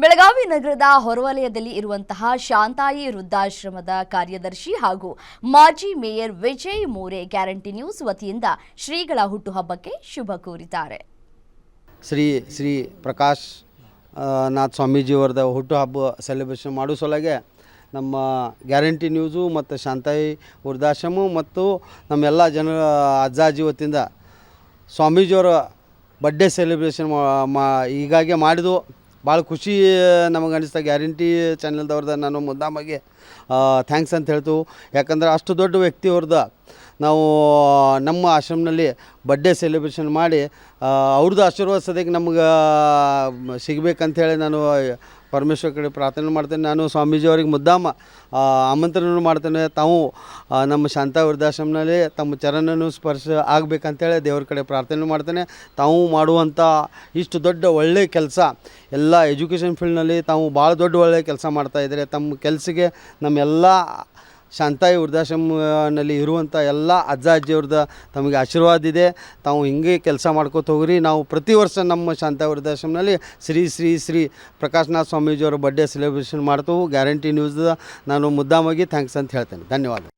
ಬೆಳಗಾವಿ ನಗರದ ಹೊರವಲಯದಲ್ಲಿ ಇರುವಂತಹ ಶಾಂತಾಯಿ ವೃದ್ಧಾಶ್ರಮದ ಕಾರ್ಯದರ್ಶಿ ಹಾಗೂ ಮಾಜಿ ಮೇಯರ್ ವಿಜಯ್ ಮೋರೆ ಗ್ಯಾರಂಟಿ ನ್ಯೂಸ್ ವತಿಯಿಂದ ಶ್ರೀಗಳ ಹುಟ್ಟುಹಬ್ಬಕ್ಕೆ ಶುಭ ಕೋರಿದ್ದಾರೆ. ಶ್ರೀ ಪ್ರಕಾಶ್ ನಾಥ್ ಸ್ವಾಮೀಜಿಯವರದ ಹುಟ್ಟುಹಬ್ಬ ಸೆಲೆಬ್ರೇಷನ್ ಮಾಡೋ ಸಲುವಾಗಿ ನಮ್ಮ ಗ್ಯಾರಂಟಿ ನ್ಯೂಸು ಮತ್ತು ಶಾಂತಾಯಿ ವೃದ್ಧಾಶ್ರಮ ಮತ್ತು ನಮ್ಮೆಲ್ಲ ಜನರ ಅಜ್ಜಾಜಿ ವತಿಯಿಂದ ಸ್ವಾಮೀಜಿಯವರ ಬರ್ಡೇ ಸೆಲೆಬ್ರೇಷನ್ ಹೀಗಾಗಿ ಮಾಡಿದ್ದು ಭಾಳ ಖುಷಿ ನಮಗೆ ಅನಿಸ್ತಾ. ಗ್ಯಾರಂಟಿ ಚಾನೆಲ್ದವ್ರದ್ದು ನಾನು ಮುದ್ದಾಮಾಗಿ ಥ್ಯಾಂಕ್ಸ್ ಅಂತ ಹೇಳ್ತು. ಯಾಕಂದ್ರೆ ಅಷ್ಟು ದೊಡ್ಡ ವ್ಯಕ್ತಿಯವ್ರದ್ದು ನಾವು ನಮ್ಮ ಆಶ್ರಮದಲ್ಲಿ ಬರ್ಡೇ ಸೆಲೆಬ್ರೇಷನ್ ಮಾಡಿ ಅವ್ರದ್ದು ಆಶೀರ್ವಾದ ಸದ್ಯಕ್ಕೆ ನಮ್ಗೆ ಸಿಗಬೇಕಂಥೇಳಿ ನಾನು ಪರಮೇಶ್ವರ ಕಡೆ ಪ್ರಾರ್ಥನೆ ಮಾಡ್ತೇನೆ. ನಾನು ಸ್ವಾಮೀಜಿಯವ್ರಿಗೆ ಮುದ್ದಾಮ ಆಮಂತ್ರಣ ಮಾಡ್ತೇನೆ. ತಾವು ನಮ್ಮ ಶಾಂತಾ ವೃದ್ಧಾಶ್ರಮದಲ್ಲಿ ತಮ್ಮ ಚರಣನೂ ಸ್ಪರ್ಶ ಆಗಬೇಕಂತೇಳಿ ದೇವ್ರ ಕಡೆ ಪ್ರಾರ್ಥನೆ ಮಾಡ್ತೇನೆ. ತಾವು ಮಾಡುವಂಥ ಇಷ್ಟು ದೊಡ್ಡ ಒಳ್ಳೆಯ ಕೆಲಸ ಎಲ್ಲ ಎಜುಕೇಷನ್ ಫೀಲ್ಡ್ನಲ್ಲಿ ತಾವು ಭಾಳ ದೊಡ್ಡ ಒಳ್ಳೆಯ ಕೆಲಸ ಮಾಡ್ತಾಯಿದ್ದಾರೆ. ತಮ್ಮ ಕೆಲಸಕ್ಕೆ ನಮ್ಮೆಲ್ಲ ಶಾಂತಾಯಿ ವೃದ್ಧಾಶ್ರಮನಲ್ಲಿ ಇರುವಂಥ ಎಲ್ಲ ಅಜ್ಜ ಅಜ್ಜಿಯವ್ರದ್ದು ತಮಗೆ ಆಶೀರ್ವಾದ ಇದೆ. ತಾವು ಹಿಂಗೆ ಕೆಲಸ ಮಾಡ್ಕೋತ ಹೋಗ್ರಿ. ನಾವು ಪ್ರತಿ ವರ್ಷ ನಮ್ಮ ಶಾಂತಾಯಿ ವೃದ್ಧಾಶ್ರಮನಲ್ಲಿ ಶ್ರೀ ಪ್ರಕಾಶ್ನಾಥ್ ಸ್ವಾಮೀಜಿಯವರ ಬರ್ಡೇ ಸೆಲೆಬ್ರೇಷನ್ ಮಾಡ್ತೇವೆ. ಗ್ಯಾರಂಟಿ ನ್ಯೂಸ್ ನಾನು ಮುದ್ದಾಮಾಗಿ ಥ್ಯಾಂಕ್ಸ್ ಅಂತ ಹೇಳ್ತೇನೆ. ಧನ್ಯವಾದ.